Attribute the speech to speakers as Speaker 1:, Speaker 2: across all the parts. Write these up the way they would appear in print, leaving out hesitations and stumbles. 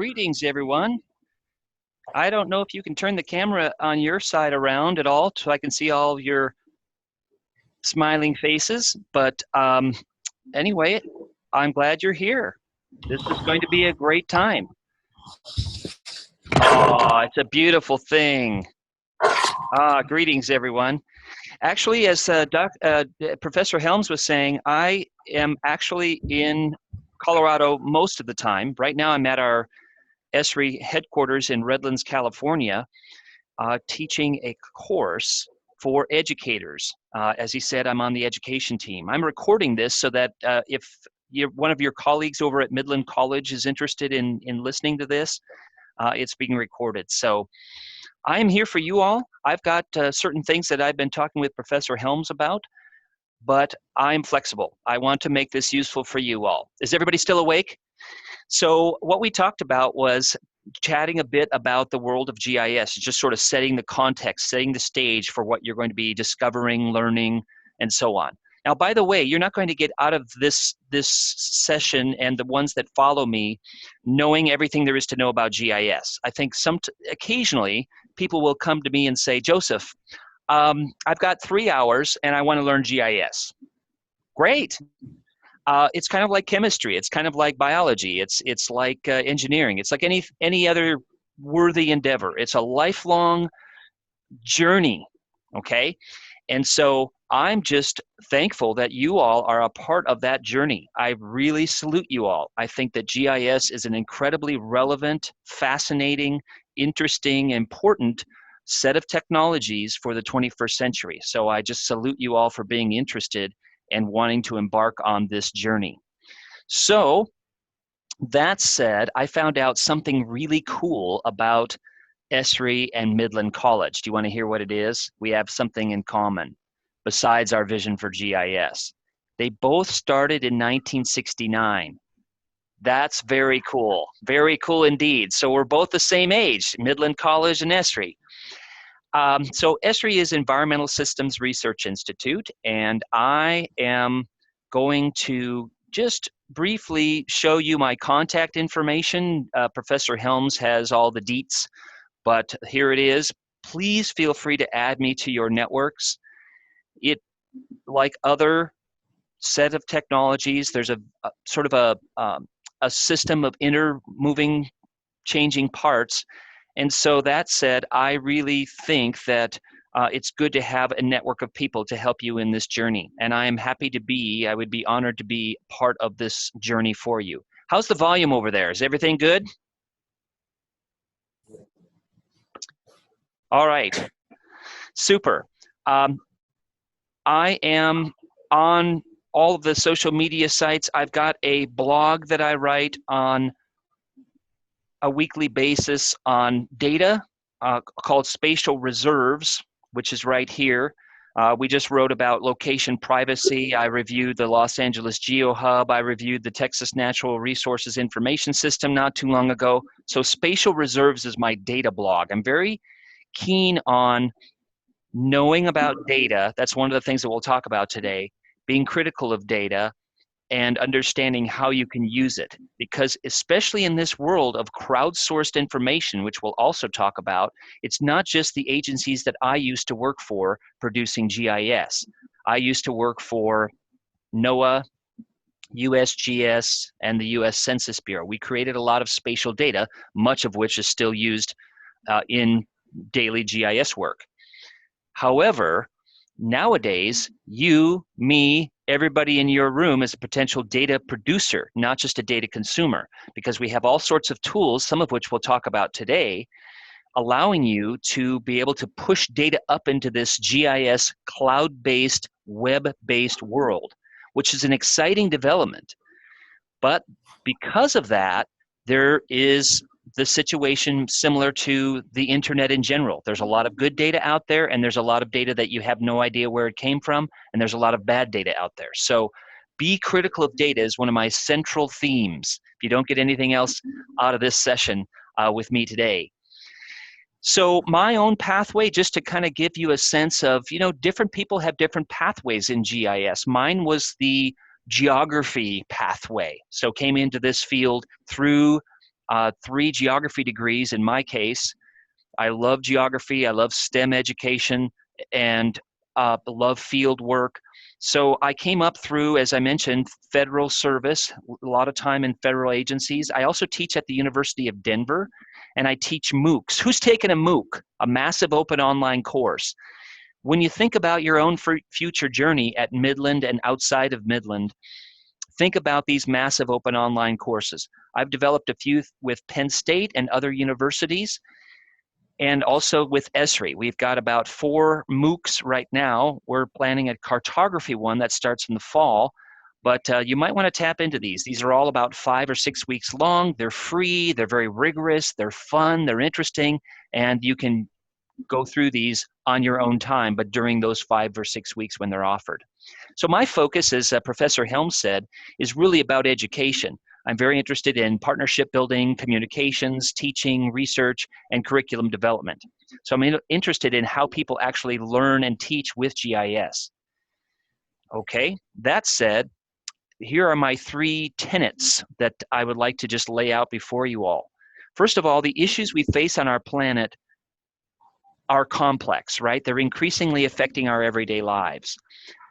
Speaker 1: Greetings, everyone. I don't know if you can turn the camera on your side around at all so I can see all your smiling faces, but anyway, I'm glad you're here. This is going to be a great time. Oh, it's a beautiful thing. Greetings, everyone. Actually, as Professor Helms was saying, I am actually in Colorado most of the time. Right now, I'm at our ESRI headquarters in Redlands, California, teaching a course for educators. As he said, I'm on the education team. I'm recording this so that if one of your colleagues over at Midland College is interested in listening to this, it's being recorded. So I'm here for you all. I've got certain things that I've been talking with Professor Helms about, but I'm flexible. I want to make this useful for you all. Is everybody still awake? So what we talked about was chatting a bit about the world of GIS, just sort of setting the context, setting the stage for what you're going to be discovering, learning, and so on. Now, by the way, you're not going to get out of this session and the ones that follow me knowing everything there is to know about GIS. I think occasionally people will come to me and say, Joseph, I've got 3 hours and I want to learn GIS. Great. It's kind of like chemistry. It's kind of like biology. It's like engineering. It's like any other worthy endeavor. It's a lifelong journey, okay? And so I'm just thankful that you all are a part of that journey. I really salute you all. I think that GIS is an incredibly relevant, fascinating, interesting, important set of technologies for the 21st century. So I just salute you all for being interested and wanting to embark on this journey. So that said, I found out something really cool about ESRI and Midland College. Do you want to hear what it is? We have something in common besides our vision for GIS. They both started in 1969. That's very cool indeed. So we're both the same age, Midland College and ESRI. So ESRI is Environmental Systems Research Institute, and I am going to just briefly show you my contact information. Professor Helms has all the deets, but here it is. Please feel free to add me to your networks. Like other set of technologies, there's a sort of a system of intermoving, changing parts. And so that said, I really think that it's good to have a network of people to help you in this journey. And I am happy to I would be honored to be part of this journey for you. How's the volume over there? Is everything good? All right, super. I am on all of the social media sites. I've got a blog that I write on a weekly basis on data called Spatial Reserves, which is right here. We just wrote about location privacy. I reviewed the Los Angeles GeoHub. I reviewed the Texas Natural Resources Information System not too long ago. So Spatial Reserves is my data blog. I'm very keen on knowing about data. That's one of the things that we'll talk about today, being critical of data, and understanding how you can use it. Because especially in this world of crowdsourced information, which we'll also talk about, it's not just the agencies that I used to work for producing GIS. I used to work for NOAA, USGS, and the US Census Bureau. We created a lot of spatial data, much of which is still used in daily GIS work. However, nowadays, you, me, everybody in your room is a potential data producer, not just a data consumer, because we have all sorts of tools, some of which we'll talk about today, allowing you to be able to push data up into this GIS cloud-based, web-based world, which is an exciting development. But because of that, there is the situation similar to the internet in general. There's a lot of good data out there, and there's a lot of data that you have no idea where it came from, and there's a lot of bad data out there. So be critical of data is one of my central themes, if you don't get anything else out of this session with me today. So my own pathway, just to kind of give you a sense of, different people have different pathways in GIS. Mine was the geography pathway. So came into this field through 3 geography degrees in my case. I love geography. I love STEM education and love field work. So I came up through, as I mentioned, federal service, a lot of time in federal agencies. I also teach at the University of Denver, and I teach MOOCs. Who's taken a MOOC, a massive open online course? When you think about your own future journey at Midland and outside of Midland, think about these massive open online courses. I've developed a few with Penn State and other universities, and also with Esri. We've got about 4 MOOCs right now. We're planning a cartography one that starts in the fall, but you might want to tap into these. These are all about 5 or 6 weeks long. They're free, they're very rigorous, they're fun, they're interesting, and you can go through these on your own time, but during those 5 or 6 weeks when they're offered. So my focus, as Professor Helms said, is really about education. I'm very interested in partnership building, communications, teaching, research, and curriculum development. So I'm interested in how people actually learn and teach with GIS. Okay, that said, here are my 3 tenets that I would like to just lay out before you all. First of all, the issues we face on our planet are complex, right? They're increasingly affecting our everyday lives.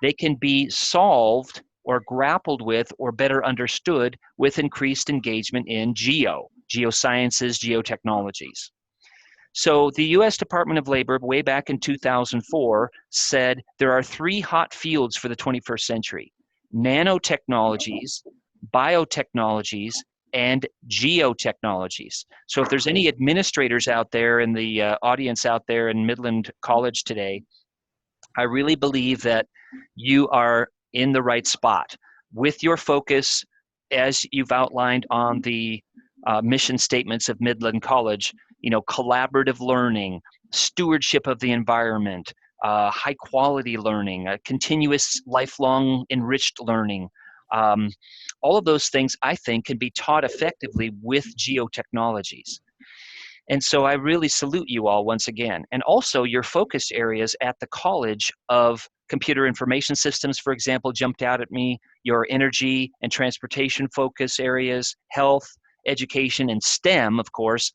Speaker 1: They can be solved or grappled with or better understood with increased engagement in geosciences, geotechnologies. So the US Department of Labor, way back in 2004, said there are 3 hot fields for the 21st century: nanotechnologies, biotechnologies, and geotechnologies. So if there's any administrators out there in the audience out there in Midland College today, I really believe that you are in the right spot with your focus, as you've outlined on the mission statements of Midland College. Collaborative learning, stewardship of the environment, high quality learning, continuous lifelong enriched learning. All of those things, I think, can be taught effectively with geotechnologies. And so I really salute you all once again. And also your focus areas at the College of Computer Information Systems, for example, jumped out at me. Your energy and transportation focus areas, health, education, and STEM, of course,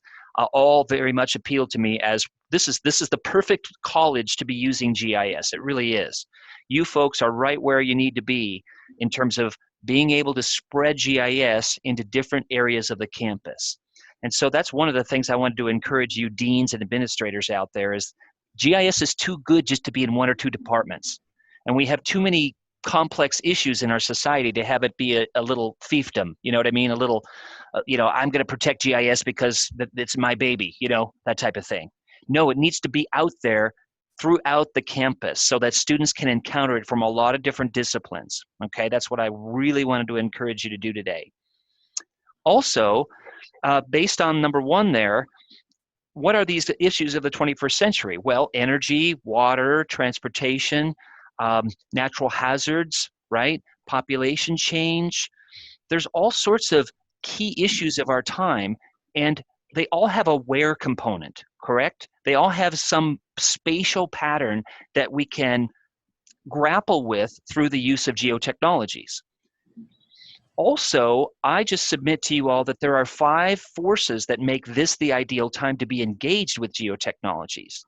Speaker 1: all very much appeal to me as this is the perfect college to be using GIS. It really is. You folks are right where you need to be in terms of being able to spread GIS into different areas of the campus. And so that's one of the things I wanted to encourage you deans and administrators out there is GIS is too good just to be in 1 or 2 departments. And we have too many complex issues in our society to have it be a little fiefdom, you know what I mean? A little, I'm going to protect GIS because it's my baby, that type of thing. No, it needs to be out there throughout the campus so that students can encounter it from a lot of different disciplines. Okay, that's what I really wanted to encourage you to do today. Also, based on number 1 there, what are these issues of the 21st century? Well, energy, water, transportation, natural hazards, right? Population change. There's all sorts of key issues of our time, and they all have a where component, correct? They all have some spatial pattern that we can grapple with through the use of geotechnologies. Also, I just submit to you all that there are 5 forces that make this the ideal time to be engaged with geotechnologies.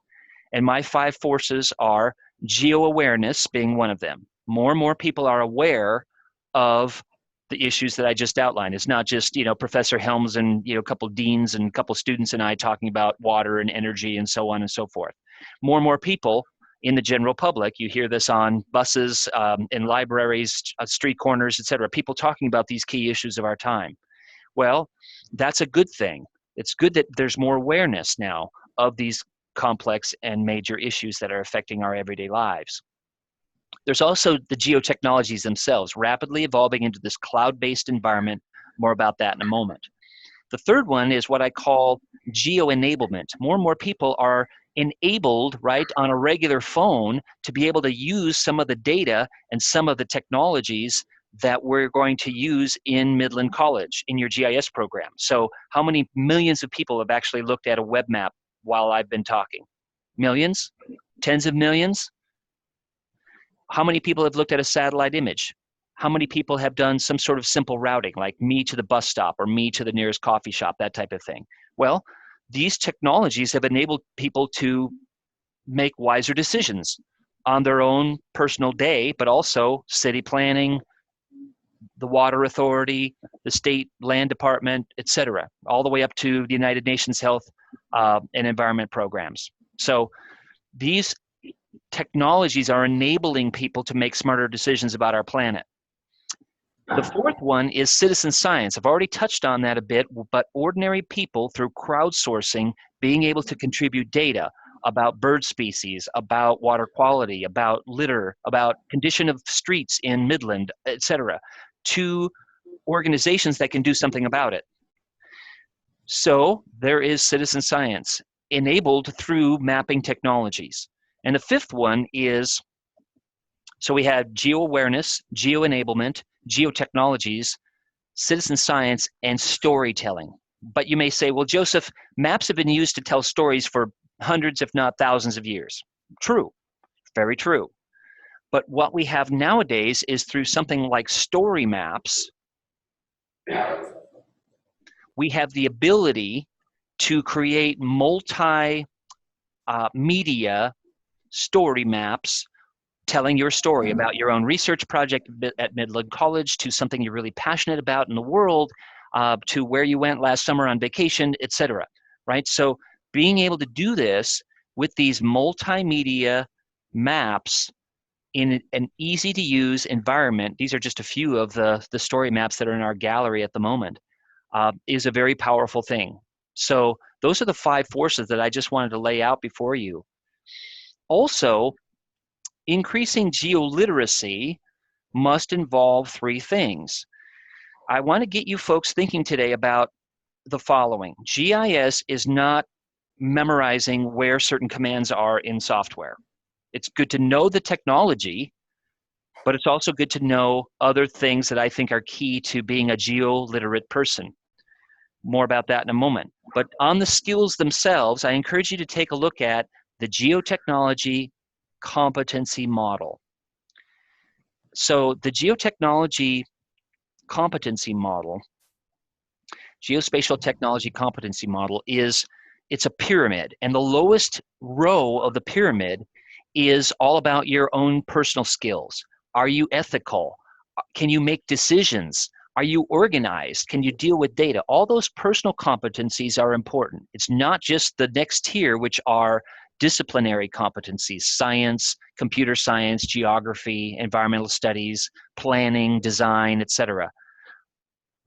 Speaker 1: And my 5 forces are geo-awareness being one of them. More and more people are aware of the issues that I just outlined. It's not just, Professor Helms and, a couple deans and a couple students and I talking about water and energy and so on and so forth. More and more people in the general public, you hear this on buses, in libraries, street corners, etc. People talking about these key issues of our time. Well, that's a good thing. It's good that there's more awareness now of these complex and major issues that are affecting our everyday lives. There's also the geotechnologies themselves, rapidly evolving into this cloud-based environment. More about that in a moment. The third one is what I call geo-enablement. More and more people are enabled, right, on a regular phone to be able to use some of the data and some of the technologies that we're going to use in Midland College in your GIS program. So how many millions of people have actually looked at a web map while I've been talking? Millions? Tens of millions? How many people have looked at a satellite image? How many people have done some sort of simple routing, like me to the bus stop or me to the nearest coffee shop, that type of thing? Well, these technologies have enabled people to make wiser decisions on their own personal day, but also city planning, the water authority, the state land department, et cetera, all the way up to the United Nations Health and Environment programs. So these technologies are enabling people to make smarter decisions about our planet. The fourth one is citizen science. I've already touched on that a bit, but ordinary people through crowdsourcing being able to contribute data about bird species, about water quality, about litter, about condition of streets in Midland, et cetera, to organizations that can do something about it. So there is citizen science enabled through mapping technologies. And the fifth one is, so we had geo-awareness, geo-enablement, geotechnologies, citizen science, and storytelling. But you may say, well, Joseph, maps have been used to tell stories for hundreds, if not thousands of years. True, very true. But what we have nowadays is through something like story maps, we have the ability to create multi-media story maps telling your story about your own research project at Midland College, to something you're really passionate about in the world, to where you went last summer on vacation, et cetera, right? So being able to do this with these multimedia maps in an easy-to-use environment, these are just a few of the story maps that are in our gallery at the moment, is a very powerful thing. So those are the 5 forces that I just wanted to lay out before you. Also, increasing geoliteracy must involve 3 things. I want to get you folks thinking today about the following. GIS is not memorizing where certain commands are in software. It's good to know the technology, but it's also good to know other things that I think are key to being a geoliterate person. More about that in a moment. But on the skills themselves, I encourage you to take a look at the geotechnology competency model. So the geotechnology competency model, geospatial technology competency model, it's a pyramid, and the lowest row of the pyramid is all about your own personal skills. Are you ethical? Can you make decisions? Are you organized? Can you deal with data? All those personal competencies are important. It's not just the next tier, which are disciplinary competencies: science, computer science, geography, environmental studies, planning, design, etc.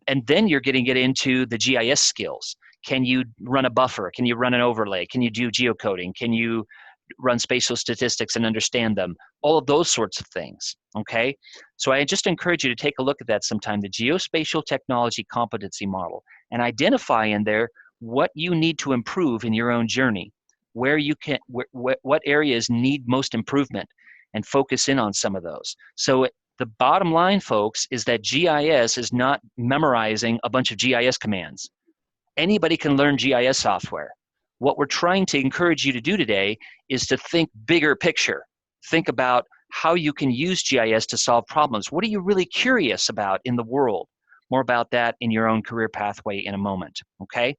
Speaker 1: And then you're getting it into the GIS skills. Can you run a buffer? Can you run an overlay? Can you do geocoding? Can you run spatial statistics and understand them? All of those sorts of things, okay? So I just encourage you to take a look at that sometime, the geospatial technology competency model, and identify in there what you need to improve in your own journey, where you can, what areas need most improvement, and focus in on some of those. So the bottom line, folks, is that GIS is not memorizing a bunch of GIS commands. Anybody can learn GIS software. What we're trying to encourage you to do today is to think bigger picture. Think about how you can use GIS to solve problems. What are you really curious about in the world? More about that in your own career pathway in a moment, okay?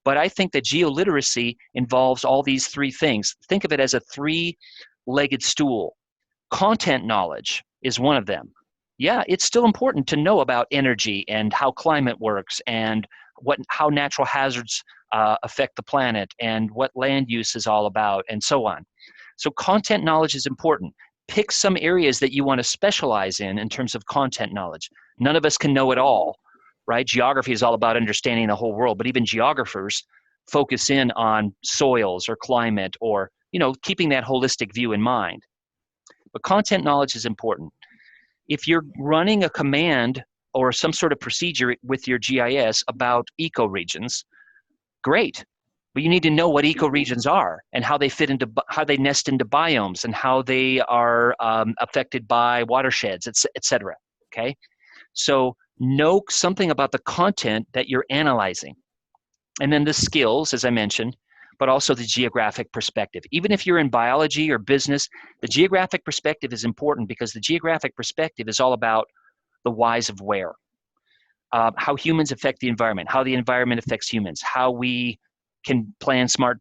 Speaker 1: But I think that geoliteracy involves all these 3 things. Think of it as a 3-legged stool. Content knowledge is one of them. Yeah, it's still important to know about energy and how climate works and how natural hazards affect the planet and what land use is all about and so on. So content knowledge is important. Pick some areas that you want to specialize in terms of content knowledge. None of us can know it all, right? Geography is all about understanding the whole world, but even geographers focus in on soils or climate or, keeping that holistic view in mind. But content knowledge is important. If you're running a command or some sort of procedure with your GIS about ecoregions, great. But you need to know what ecoregions are and how they how they nest into biomes and how they are affected by watersheds, et cetera. Okay? So know something about the content that you're analyzing. And then the skills, as I mentioned, but also the geographic perspective. Even if you're in biology or business, the geographic perspective is important because the geographic perspective is all about the whys of where. How humans affect the environment, how the environment affects humans, how we can plan smart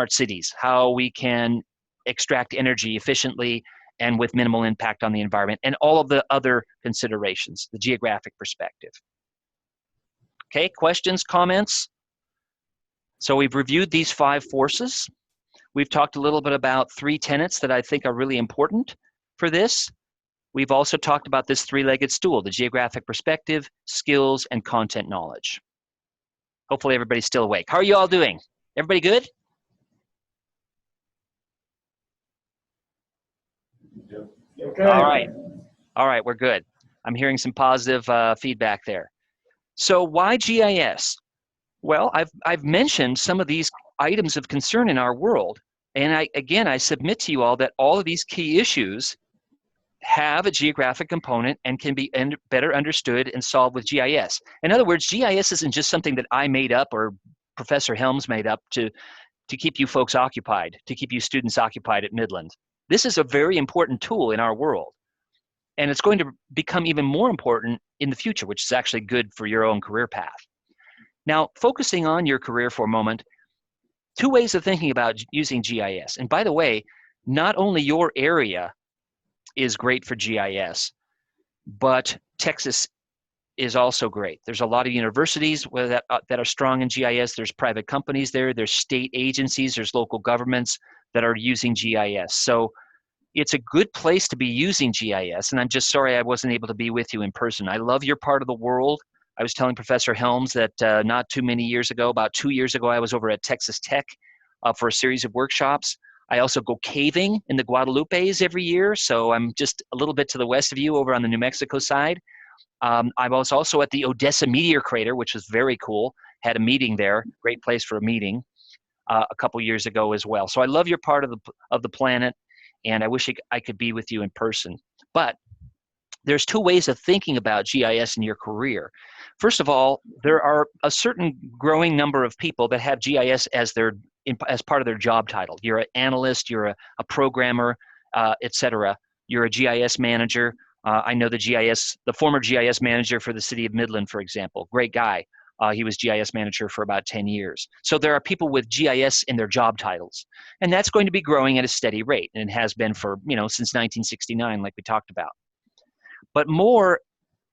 Speaker 1: cities, how we can extract energy efficiently and with minimal impact on the environment, and all of the other considerations, the geographic perspective. Okay, questions, comments? So we've reviewed these 5 forces. We've talked a little bit about 3 tenets that I think are really important for this. We've also talked about this 3-legged stool, the geographic perspective, skills, and content knowledge. Hopefully everybody's still awake. How are you all doing? Everybody good?
Speaker 2: Okay.
Speaker 1: All right, we're good. I'm hearing some positive feedback there. So why GIS? Well, I've mentioned some of these items of concern in our world. And I submit to you all that all of these key issues have a geographic component and can be better understood and solved with GIS. In other words, GIS isn't just something that I made up or Professor Helms made up to keep you folks occupied, to keep you students occupied at Midland. This is a very important tool in our world. And it's going to become even more important in the future, which is actually good for your own career path. Now, focusing on your career for a moment, 2 ways of thinking about using GIS. And by the way, not only your area is great for GIS, but Texas is also great. There's a lot of universities that are strong in GIS. There's private companies there. There's state agencies. There's local governments that are using GIS. So it's a good place to be using GIS. And I'm just sorry I wasn't able to be with you in person. I love your part of the world. I was telling Professor Helms that not too many years ago, about 2 years ago, I was over at Texas Tech for a series of workshops. I also go caving in the Guadalupes every year, so I'm just a little bit to the west of you over on the New Mexico side. I was also at the Odessa Meteor Crater, which was very cool. Had a meeting there, great place for a meeting a couple years ago as well. So I love your part of the planet, and I wish I could be with you in person. But there's 2 ways of thinking about GIS in your career. First of all, there are a certain growing number of people that have GIS as part of their job title. You're an analyst, you're a programmer, etc. You're a GIS manager. I know the former GIS manager for the city of Midland, for example, great guy. He was GIS manager for about 10 years. So there are people with GIS in their job titles, and that's going to be growing at a steady rate, and it has been for, since 1969, like we talked about. But more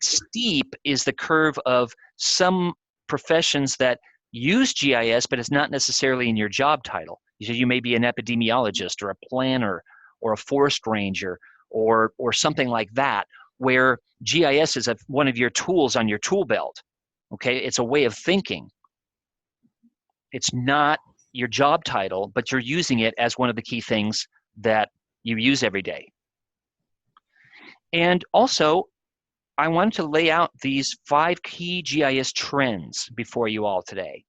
Speaker 1: steep is the curve of some professions that use GIS, but it's not necessarily in your job title. You may be an epidemiologist or a planner or a forest ranger or something like that, where GIS is one of your tools on your tool belt. Okay, it's a way of thinking. It's not your job title, but you're using it as one of the key things that you use every day. And also, I wanted to lay out these 5 key GIS trends before you all today.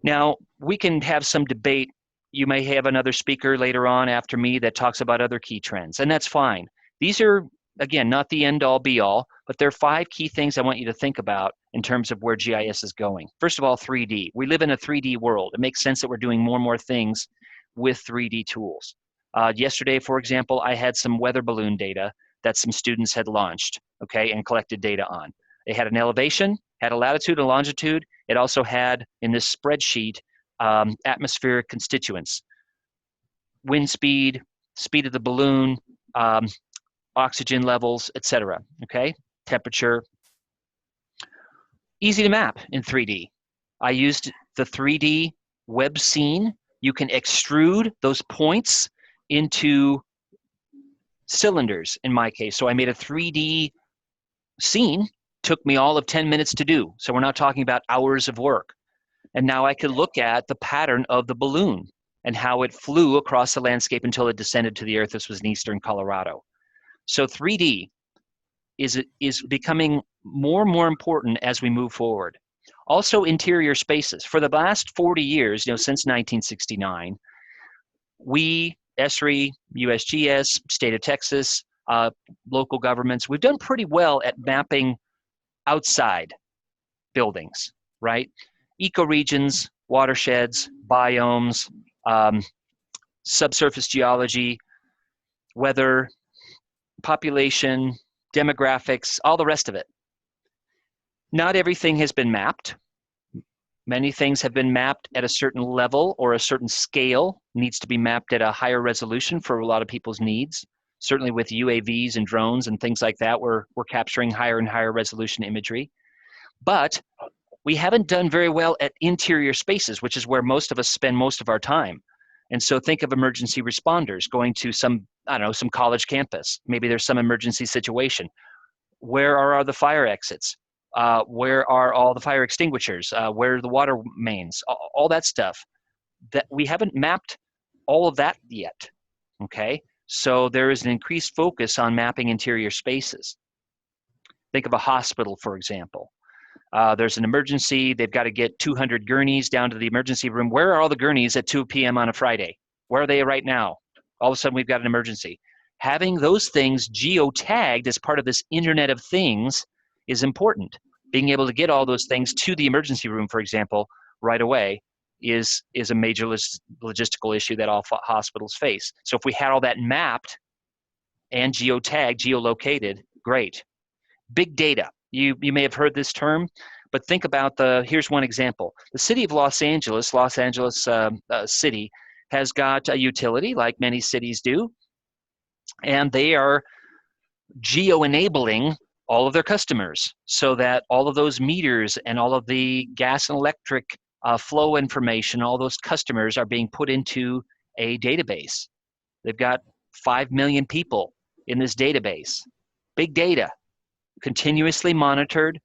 Speaker 1: Now, we can have some debate. You may have another speaker later on after me that talks about other key trends, and that's fine. These are, again, not the end-all, be-all, but there are 5 key things I want you to think about in terms of where GIS is going. First of all, 3D. We live in a 3D world. It makes sense that we're doing more and more things with 3D tools. Yesterday, for example, I had some weather balloon data that some students had launched, okay, and collected data on. They had an elevation, had a latitude, a longitude. It also had, in this spreadsheet, atmospheric constituents, wind speed, speed of the balloon, oxygen levels, etc., okay, temperature. Easy to map in 3D. I used the 3D web scene. You can extrude those points into cylinders in my case. So I made a 3D scene, took me all of 10 minutes to do. So we're not talking about hours of work. And now I could look at the pattern of the balloon and how it flew across the landscape until it descended to the earth. This was in eastern Colorado. So 3D is becoming more and more important as we move forward. Also, interior spaces. For the last 40 years, since 1969, we, ESRI, USGS, state of Texas, local governments, we've done pretty well at mapping outside buildings, right? Ecoregions, watersheds, biomes, subsurface geology, weather, population, demographics, all the rest of it. Not everything has been mapped. Many things have been mapped at a certain level or a certain scale, needs to be mapped at a higher resolution for a lot of people's needs. Certainly with UAVs and drones and things like that, we're capturing higher and higher resolution imagery. But we haven't done very well at interior spaces, which is where most of us spend most of our time. And so think of emergency responders going to some, I don't know, some college campus. Maybe there's some emergency situation. Where are the fire exits? Where are all the fire extinguishers? Where are the water mains? All that stuff. That we haven't mapped all of that yet, okay? So there is an increased focus on mapping interior spaces. Think of a hospital, for example. There's an emergency. They've got to get 200 gurneys down to the emergency room. Where are all the gurneys at 2 p.m. on a Friday? Where are they right now? All of a sudden, we've got an emergency. Having those things geotagged as part of this Internet of Things is important. Being able to get all those things to the emergency room, for example, right away is a major logistical issue that all hospitals face. So if we had all that mapped and geotagged, geolocated, great. Big data. You may have heard this term, but think about here's one example. The city of Los Angeles city, has got a utility like many cities do, and they are geo-enabling all of their customers so that all of those meters and all of the gas and electric flow information, all those customers are being put into a database. They've got 5 million people in this database. Big data, continuously monitored.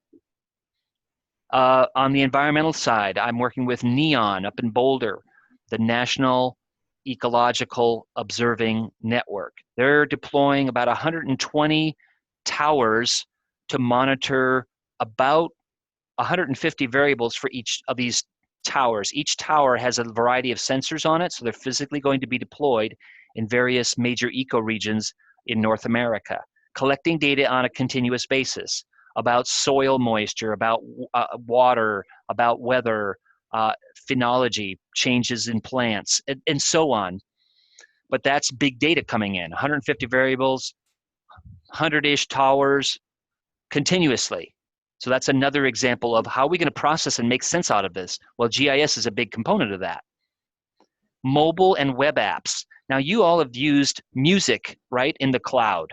Speaker 1: On the environmental side, I'm working with NEON up in Boulder, the National Ecological Observing Network. They're deploying about 120 towers to monitor about 150 variables for each of these towers. Each tower has a variety of sensors on it, so they're physically going to be deployed in various major ecoregions in North America, collecting data on a continuous basis about soil moisture, about water, about weather, phenology, changes in plants, and so on. But that's big data coming in, 150 variables, 100-ish towers continuously. So that's another example of how we're going to process and make sense out of this. Well, GIS is a big component of that. Mobile and web apps. Now, you all have used music, right, in the cloud.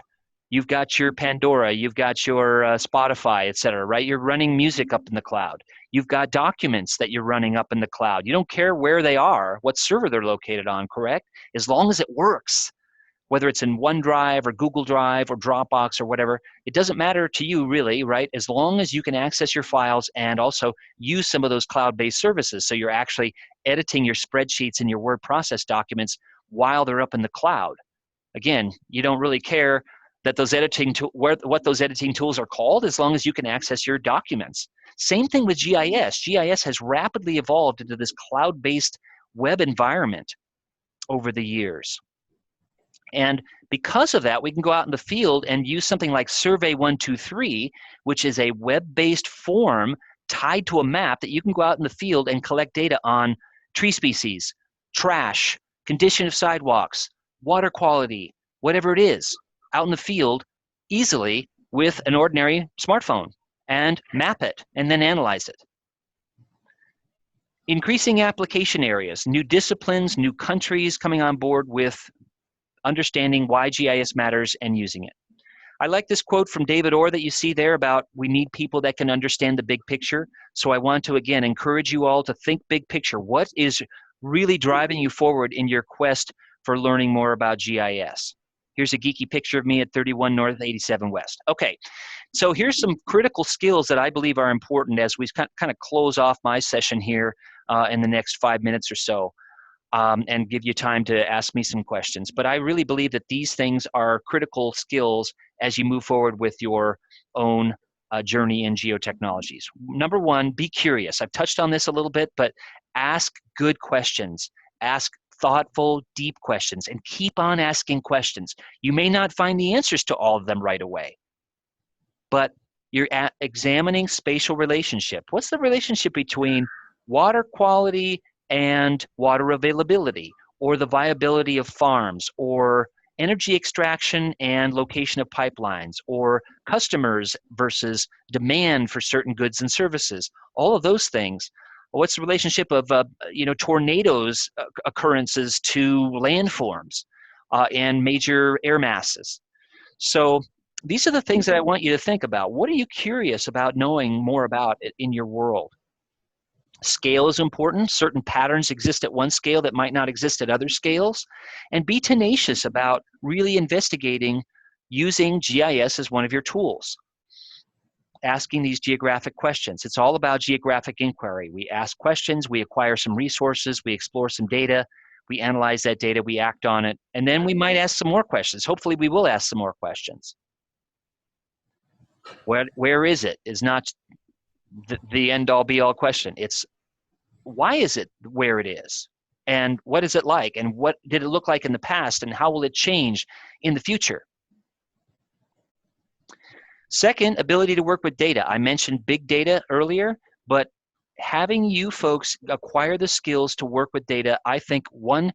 Speaker 1: You've got your Pandora, you've got your Spotify, et cetera, right? You're running music up in the cloud. You've got documents that you're running up in the cloud. You don't care where they are, what server they're located on, correct? As long as it works, whether it's in OneDrive or Google Drive or Dropbox or whatever, it doesn't matter to you really, right? As long as you can access your files and also use some of those cloud-based services. So you're actually editing your spreadsheets and your word process documents while they're up in the cloud. Again, you don't really care that those what those editing tools are called, as long as you can access your documents. Same thing with GIS. GIS has rapidly evolved into this cloud-based web environment over the years. And because of that, we can go out in the field and use something like Survey 123, which is a web-based form tied to a map that you can go out in the field and collect data on tree species, trash, condition of sidewalks, water quality, whatever it is, out in the field easily with an ordinary smartphone, and map it and then analyze it. Increasing application areas, new disciplines, new countries coming on board with understanding why GIS matters and using it. I like this quote from David Orr that you see there about we need people that can understand the big picture. So I want to, again, encourage you all to think big picture. What is really driving you forward in your quest for learning more about GIS? Here's a geeky picture of me at 31 North, 87 West. Okay, so here's some critical skills that I believe are important as we kind of close off my session here in the next 5 minutes or so. And give you time to ask me some questions. But I really believe that these things are critical skills as you move forward with your own journey in geotechnologies. Number one, be curious. I've touched on this a little bit, but ask good questions. Ask thoughtful, deep questions, and keep on asking questions. You may not find the answers to all of them right away, but you're examining spatial relationship. What's the relationship between water quality and water availability, or the viability of farms, or energy extraction and location of pipelines, or customers versus demand for certain goods and services, all of those things. What's the relationship of tornadoes occurrences to landforms and major air masses? So these are the things that I want you to think about. What are you curious about knowing more about in your world? Scale is important. Certain patterns exist at one scale that might not exist at other scales. And be tenacious about really investigating using GIS as one of your tools. Asking these geographic questions. It's all about geographic inquiry. We ask questions, we acquire some resources, we explore some data, we analyze that data, we act on it, and then we might ask some more questions. Hopefully we will ask some more questions. Where is it is not the end-all be-all question. It's why is it where it is? And what is it like? And what did it look like in the past? And how will it change in the future? Second, ability to work with data. I mentioned big data earlier, but having you folks acquire the skills to work with data, I think one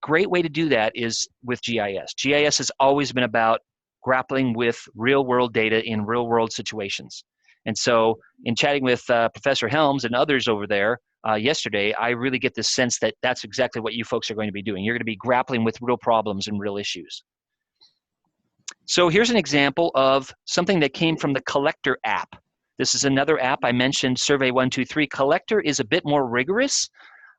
Speaker 1: great way to do that is with GIS. GIS has always been about grappling with real-world data in real-world situations. And so in chatting with Professor Helms and others over there yesterday, I really get this sense that that's exactly what you folks are going to be doing. You're going to be grappling with real problems and real issues. So here's an example of something that came from the Collector app. This is another app I mentioned, Survey 123. Collector is a bit more rigorous,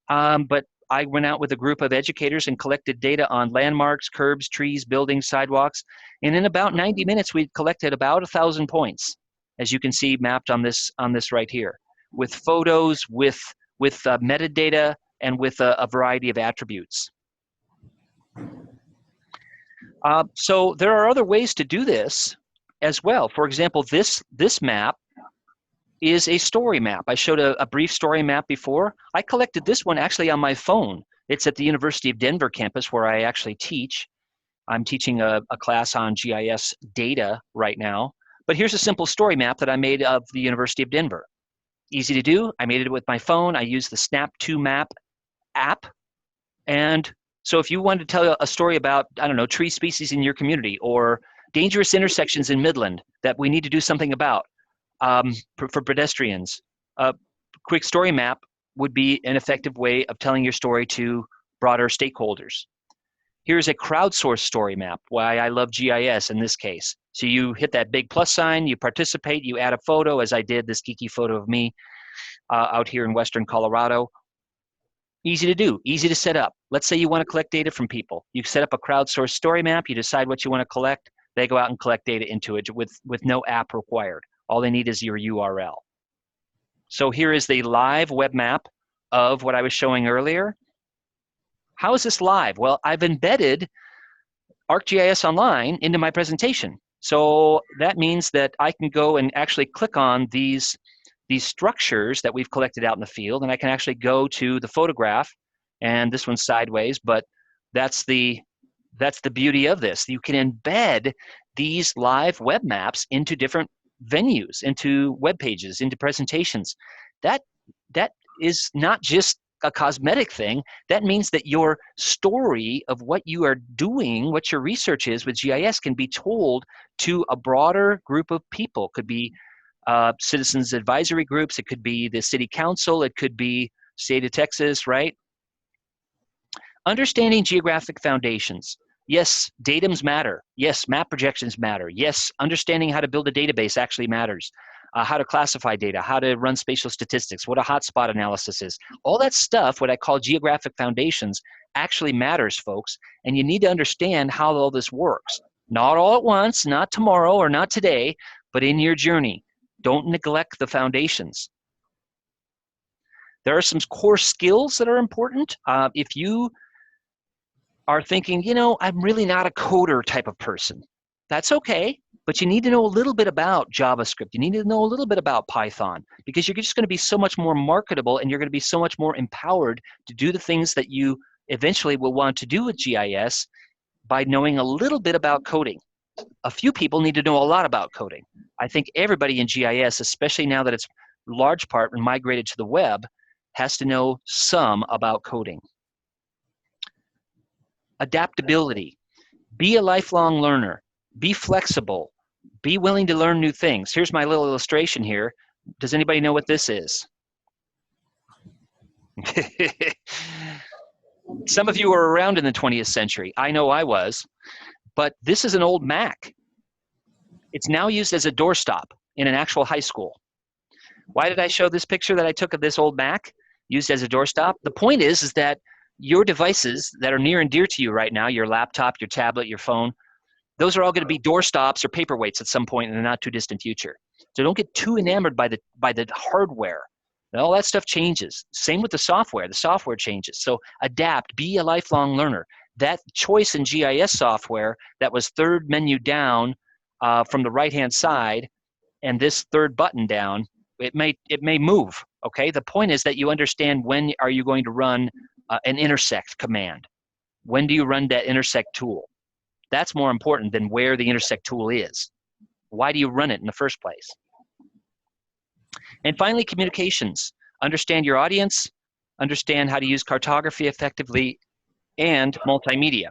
Speaker 1: but I went out with a group of educators and collected data on landmarks, curbs, trees, buildings, sidewalks. And in about 90 minutes, we collected about 1,000 points, as you can see mapped on this right here, with photos, with metadata, and with a variety of attributes. So there are other ways to do this as well. For example, this map is a story map. I showed a brief story map before. I collected this one actually on my phone. It's at the University of Denver campus where I actually teach. I'm teaching a class on GIS data right now. But here's a simple story map that I made of the University of Denver. Easy to do. I made it with my phone. I used the Snap2 Map app. And so if you wanted to tell a story about, I don't know, tree species in your community or dangerous intersections in Midland that we need to do something about for pedestrians, a quick story map would be an effective way of telling your story to broader stakeholders. Here's a crowdsourced story map, why I love GIS in this case. So you hit that big plus sign, you participate, you add a photo, as I did, this geeky photo of me out here in Western Colorado. Easy to do, easy to set up. Let's say you want to collect data from people. You set up a crowdsourced story map, you decide what you want to collect, they go out and collect data into it with no app required. All they need is your URL. So here is the live web map of what I was showing earlier. How is this live? Well, I've embedded ArcGIS Online into my presentation. So that means that I can go and actually click on these structures that we've collected out in the field, and I can actually go to the photograph, and this one's sideways, but that's the beauty of this. You can embed these live web maps into different venues, into web pages, into presentations. That is not just a cosmetic thing. That means that your story of what you are doing, what your research is with GIS, can be told to a broader group of people. Could be citizens advisory groups, it could be the city council, it could be state of Texas, right? Understanding geographic foundations. Yes, datums matter. Yes, map projections matter. Yes, understanding how to build a database actually matters. How to classify data, how to run spatial statistics, what a hotspot analysis is. All that stuff, what I call geographic foundations, actually matters, folks. And you need to understand how all this works. Not all at once, not tomorrow or not today, but in your journey. Don't neglect the foundations. There are some core skills that are important. If you are thinking, you know, I'm really not a coder type of person, that's okay. But you need to know a little bit about JavaScript. You need to know a little bit about Python, because you're just going to be so much more marketable and you're going to be so much more empowered to do the things that you eventually will want to do with GIS by knowing a little bit about coding. A few people need to know a lot about coding. I think everybody in GIS, especially now that it's large part migrated to the web, has to know some about coding. Adaptability. Be a lifelong learner. Be flexible. Be willing to learn new things. Here's my little illustration here. Does anybody know what this is? Some of you were around in the 20th century. I know I was. But this is an old Mac. It's now used as a doorstop in an actual high school. Why did I show this picture that I took of this old Mac used as a doorstop? The point is that your devices that are near and dear to you right now, your laptop, your tablet, your phone, those are all going to be doorstops or paperweights at some point in the not too distant future. So don't get too enamored by the hardware. All that stuff changes. Same with the software. The software changes. So adapt. Be a lifelong learner. That choice in GIS software that was third menu down from the right-hand side, and this third button down, it may move. Okay. The point is that you understand when are you going to run an intersect command. When do you run that intersect tool? That's more important than where the intersect tool is. Why do you run it in the first place? And finally, communications. Understand your audience, understand how to use cartography effectively, and multimedia.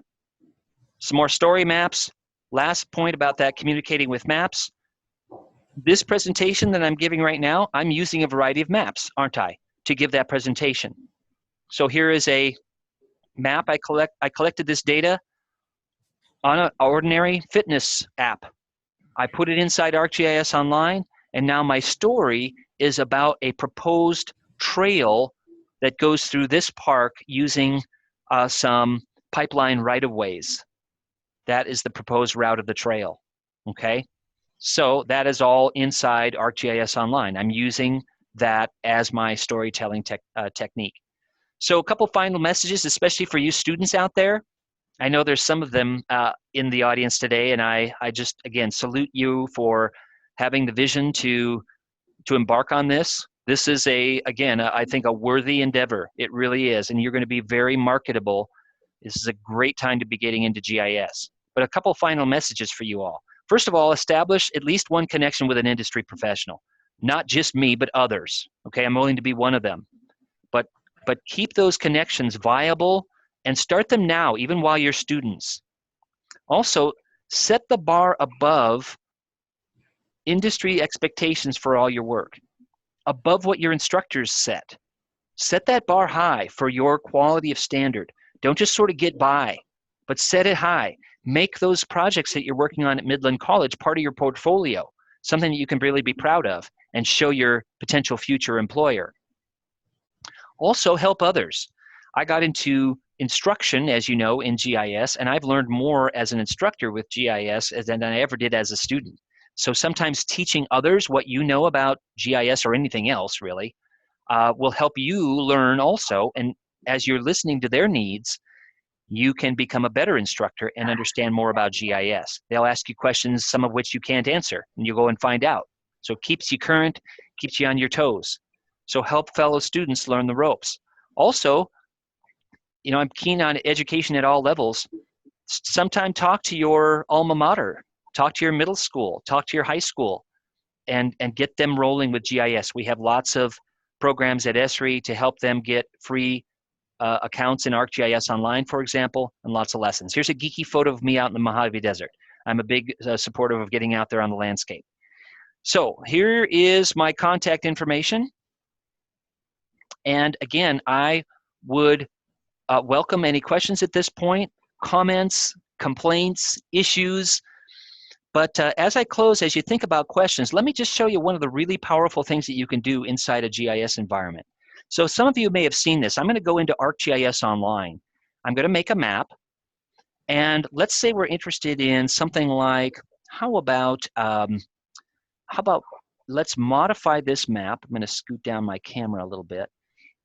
Speaker 1: Some more story maps. Last point about that, communicating with maps. This presentation that I'm giving right now, I'm using a variety of maps, aren't I, to give that presentation. So here is a map I collected this data on an ordinary fitness app. I put it inside ArcGIS Online, and now my story is about a proposed trail that goes through this park using some pipeline right-of-ways. That is the proposed route of the trail, okay? So that is all inside ArcGIS Online. I'm using that as my storytelling technique. So a couple final messages, especially for you students out there. I know there's some of them in the audience today, and I just, again, salute you for having the vision to embark on this. This is again, I think a worthy endeavor. It really is, and you're going to be very marketable. This is a great time to be getting into GIS. But a couple final messages for you all. First of all, establish at least one connection with an industry professional. Not just me, but others. Okay, I'm willing to be one of them. But keep those connections viable and start them now, even while you're students. Also, set the bar above industry expectations for all your work, above what your instructors set. Set that bar high for your quality of standard. Don't just sort of get by, but set it high. Make those projects that you're working on at Midland College part of your portfolio, something that you can really be proud of and show your potential future employer. Also, help others. I got into instruction, as you know, in GIS, and I've learned more as an instructor with GIS than I ever did as a student. So sometimes teaching others what you know about GIS or anything else, really, will help you learn also. And as you're listening to their needs, you can become a better instructor and understand more about GIS. They'll ask you questions, some of which you can't answer, and you go and find out. So it keeps you current, keeps you on your toes. So help fellow students learn the ropes. Also, you know, I'm keen on education at all levels. Sometime talk to your alma mater, talk to your middle school, talk to your high school, and get them rolling with GIS. We have lots of programs at ESRI to help them get free accounts in ArcGIS Online, for example, and lots of lessons. Here's a geeky photo of me out in the Mojave Desert. I'm a big supporter of getting out there on the landscape. So here is my contact information. And again, I would welcome any questions at this point, comments, complaints, issues. But as I close, as you think about questions, let me just show you one of the really powerful things that you can do inside a GIS environment. So some of you may have seen this. I'm going to go into ArcGIS Online. I'm going to make a map. And let's say we're interested in something like, how about let's modify this map. I'm going to scoot down my camera a little bit.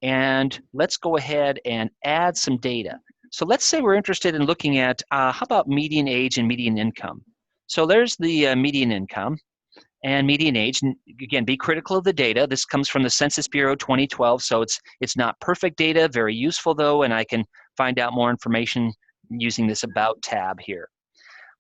Speaker 1: And let's go ahead and add some data. So let's say we're interested in looking at, how about median age and median income? So there's the median income and median age. And again, be critical of the data. This comes from the Census Bureau 2012, so it's not perfect data, very useful though, and I can find out more information using this About tab here.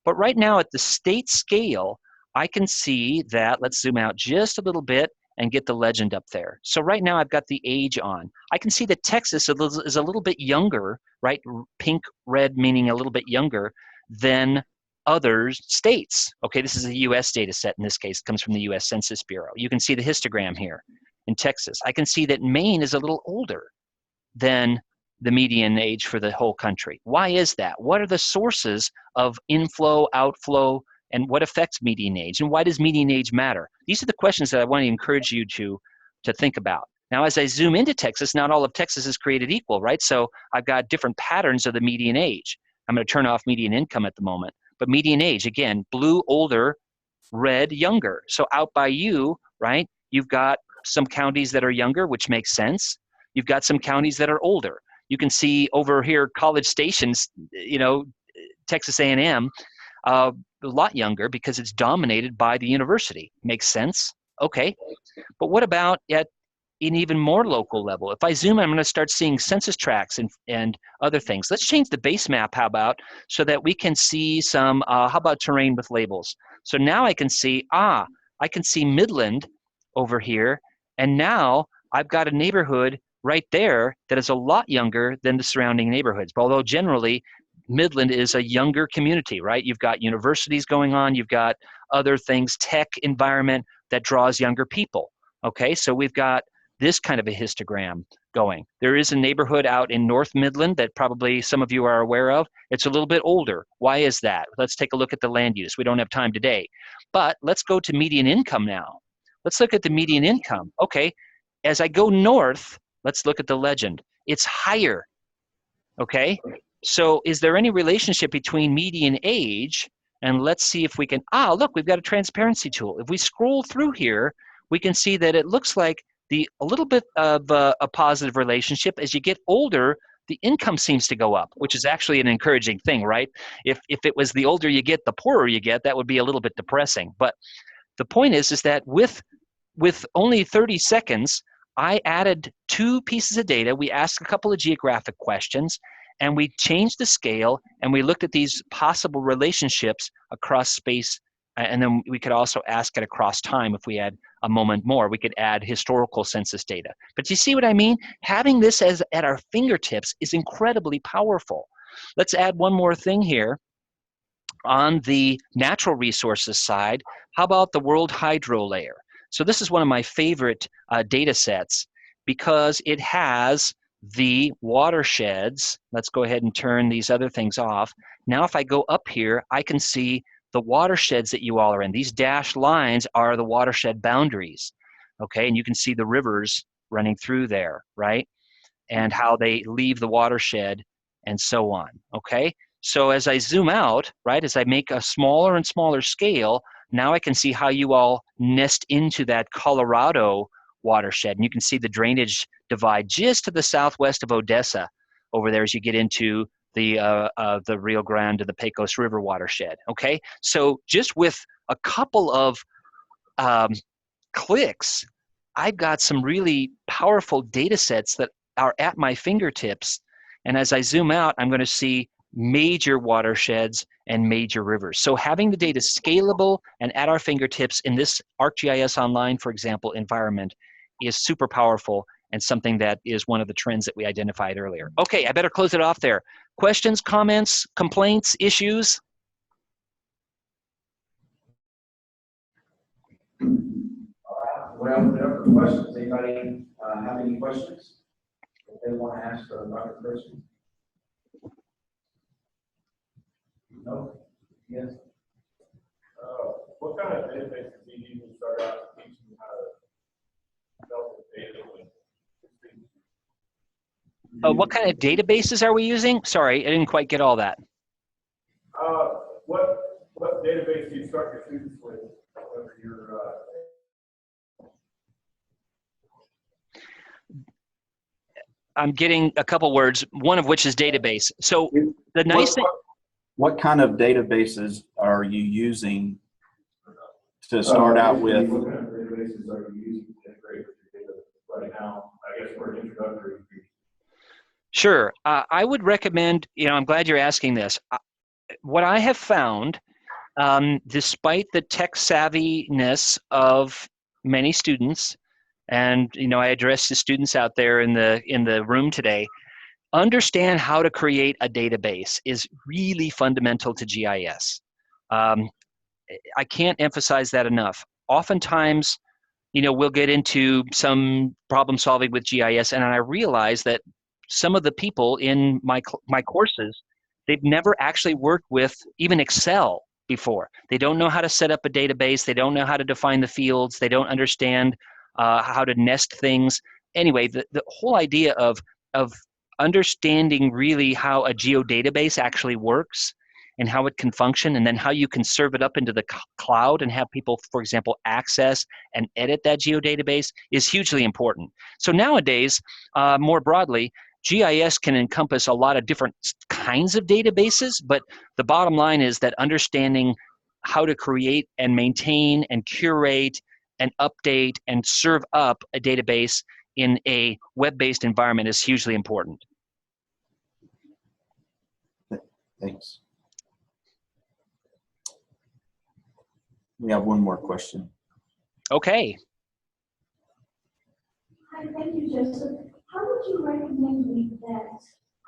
Speaker 1: But right now at the state scale, I can see that, let's zoom out just a little bit and get the legend up there. So right now I've got the age on. I can see that Texas is a little bit younger, right? Pink, red meaning a little bit younger than other states. Okay, this is a US data set in this case, it comes from the US Census Bureau. You can see the histogram here in Texas. I can see that Maine is a little older than the median age for the whole country. Why is that? What are the sources of inflow, outflow, and what affects median age? And why does median age matter? These are the questions that I want to encourage you to think about. Now, as I zoom into Texas, not all of Texas is created equal, right? So I've got different patterns of the median age. I'm going to turn off median income at the moment. But median age, again, blue, older, red, younger. So out by you, right, you've got some counties that are younger, which makes sense. You've got some counties that are older. You can see over here, College Station's, Texas A&M, a lot younger because it's dominated by the university. Makes sense? Okay. But what about at an even more local level? If I zoom, I'm going to start seeing census tracts and other things. Let's change the base map, how about, so that we can see some, how about terrain with labels? So now I can see, I can see Midland over here, and now I've got a neighborhood right there that is a lot younger than the surrounding neighborhoods. But although generally Midland is a younger community, right? You've got universities going on, you've got other things, tech environment that draws younger people. Okay, so we've got this kind of a histogram going. There is a neighborhood out in North Midland that probably some of you are aware of. It's a little bit older. Why is that? Let's take a look at the land use. We don't have time today. But let's go to median income now. Let's look at the median income. Okay, as I go north, let's look at the legend. It's higher, okay? So is there any relationship between median age and let's see if we can, look, we've got a transparency tool. If we scroll through here, we can see that it looks like a little bit of a positive relationship. As you get older, the income seems to go up, which is actually an encouraging thing, right? If it was the older you get, the poorer you get, that would be a little bit depressing. But the point is that with only 30 seconds, I added 2 pieces of data. We asked a couple of geographic questions, and we changed the scale, and we looked at these possible relationships across space, and then we could also ask it across time if we had a moment more. We could add historical census data. But you see what I mean? Having this at our fingertips is incredibly powerful. Let's add one more thing here. On the natural resources side, how about the World Hydro Layer? So this is one of my favorite data sets because it has the watersheds. Let's go ahead and turn these other things off. Now if I go up here, I can see the watersheds that you all are in. These dashed lines are the watershed boundaries, okay? And you can see the rivers running through there, right? And how they leave the watershed and so on, okay? So as I zoom out, right, as I make a smaller and smaller scale, now I can see how you all nest into that Colorado watershed. And you can see the drainage divide just to the southwest of Odessa over there as you get into the Rio Grande to the Pecos River watershed, okay? So just with a couple of clicks, I've got some really powerful data sets that are at my fingertips. And as I zoom out, I'm going to see major watersheds and major rivers. So having the data scalable and at our fingertips in this ArcGIS Online, for example, environment is super powerful and something that is one of the trends that we identified earlier. Okay, I better close it off there. Questions, comments, complaints, issues?
Speaker 2: Well, there are questions. Anybody have any questions that they want to ask another person? No? Yes?
Speaker 3: What kind of databases do you use to start out teaching how to develop data?
Speaker 1: What kind of databases are we using? Sorry, I didn't quite get all that.
Speaker 3: What database do you start your students with? Whether you're
Speaker 1: I'm getting a couple words, one of which is database. So the nice thing.
Speaker 4: What kind of databases are you using to start out with?
Speaker 2: What kind of databases are you using to integrate with your data right now? I guess for an introductory.
Speaker 1: Sure. I would recommend, I'm glad you're asking this. What I have found, despite the tech savviness of many students, and I address the students out there in the room today, understand how to create a database is really fundamental to GIS. I can't emphasize that enough. Oftentimes, we'll get into some problem solving with GIS, and I realize that some of the people in my courses, they've never actually worked with even Excel before. They don't know how to set up a database. They don't know how to define the fields. They don't understand how to nest things. Anyway, the whole idea of understanding really how a geodatabase actually works and how it can function, and then how you can serve it up into the cloud and have people, for example, access and edit that geodatabase is hugely important. So nowadays, more broadly, GIS can encompass a lot of different kinds of databases, but the bottom line is that understanding how to create and maintain and curate and update and serve up a database in a web-based environment is hugely important.
Speaker 4: Thanks. We have one more question.
Speaker 1: Okay.
Speaker 5: Hi, thank you, Joseph. How would you recommend we vet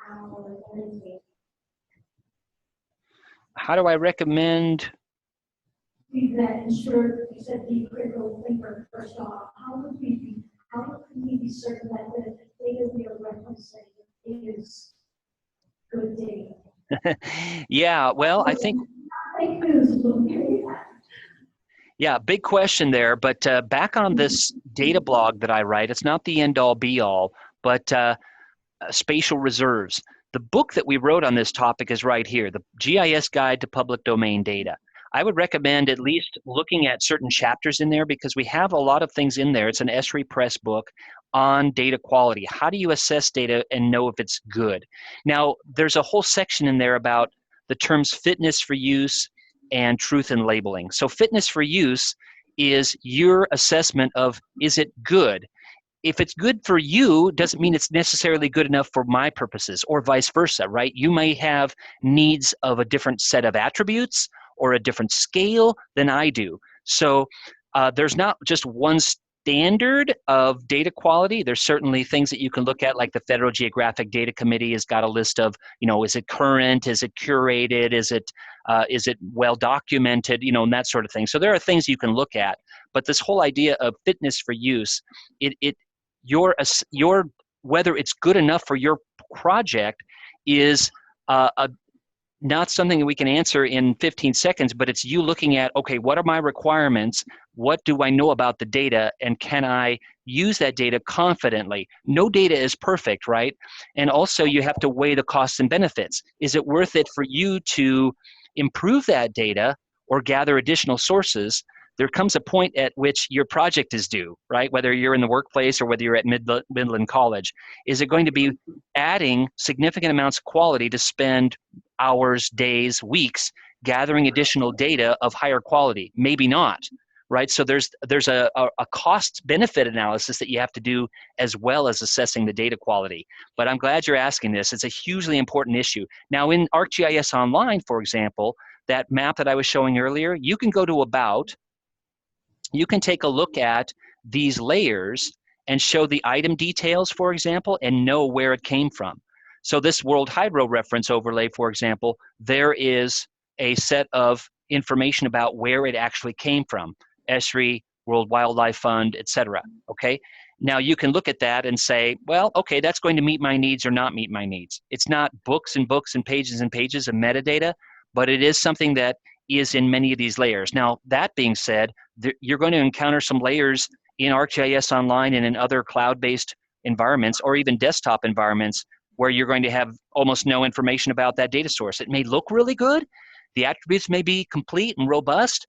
Speaker 5: our database?
Speaker 1: How do I recommend?
Speaker 5: We vet, ensure, you said be critical thinker first off. How can we be certain that the data we are referencing is good data?
Speaker 1: Yeah, well, I think.
Speaker 5: Fake news is what we hear.
Speaker 1: Yeah, big question there, but back on this data blog that I write, it's not the end-all be-all, but spatial reserves. The book that we wrote on this topic is right here, the GIS Guide to Public Domain Data. I would recommend at least looking at certain chapters in there because we have a lot of things in there. It's an Esri Press book on data quality. How do you assess data and know if it's good? Now, there's a whole section in there about the terms fitness for use and truth in labeling. So fitness for use is your assessment of, is it good? If it's good for you, doesn't mean it's necessarily good enough for my purposes, or vice versa, right? You may have needs of a different set of attributes or a different scale than I do. So there's not just one standard of data quality. There's certainly things that you can look at, like the Federal Geographic Data Committee has got a list of, is it current, is it curated, is it well documented, and that sort of thing. So there are things you can look at, but this whole idea of fitness for use, your whether it's good enough for your project is not something that we can answer in 15 seconds, but it's you looking at, okay, what are my requirements? What do I know about the data? And can I use that data confidently? No data is perfect, right? And also you have to weigh the costs and benefits. Is it worth it for you to improve that data or gather additional sources? There comes a point at which your project is due, right? Whether you're in the workplace or whether you're at Midland College. Is it going to be adding significant amounts of quality to spend hours, days, weeks gathering additional data of higher quality? Maybe not, right? So there's a cost benefit analysis that you have to do as well as assessing the data quality. But I'm glad you're asking this. It's a hugely important issue. Now in ArcGIS Online, for example, that map that I was showing earlier, you can go to About, you can take a look at these layers and show the item details, for example, and know where it came from. So this World Hydro reference overlay, for example, there is a set of information about where it actually came from, Esri, World Wildlife Fund, etc. Okay? Now you can look at that and say, well, okay, that's going to meet my needs or not meet my needs. It's not books and books and pages of metadata, but it is something that is in many of these layers. Now, that being said, you're going to encounter some layers in ArcGIS Online and in other cloud-based environments or even desktop environments where you're going to have almost no information about that data source. It may look really good, the attributes may be complete and robust,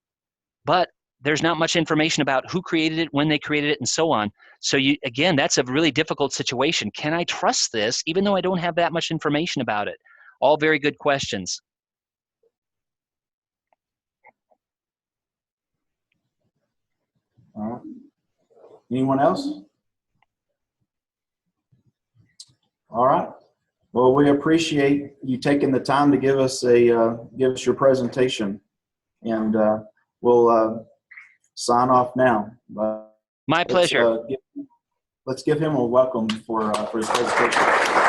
Speaker 1: but there's not much information about who created it, when they created it, and so on. So again, that's a really difficult situation. Can I trust this even though I don't have that much information about it? All very good questions.
Speaker 4: All right. Anyone else? All right. Well, we appreciate you taking the time to give us your presentation, and we'll sign off now.
Speaker 1: My pleasure.
Speaker 4: let's give him a welcome for his presentation.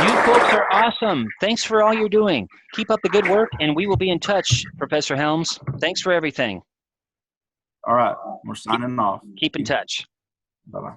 Speaker 1: You folks are awesome. Thanks for all you're doing. Keep up the good work, and we will be in touch, Professor Helms. Thanks for everything.
Speaker 4: All right, we're signing off.
Speaker 1: Keep in touch.
Speaker 4: Bye-bye.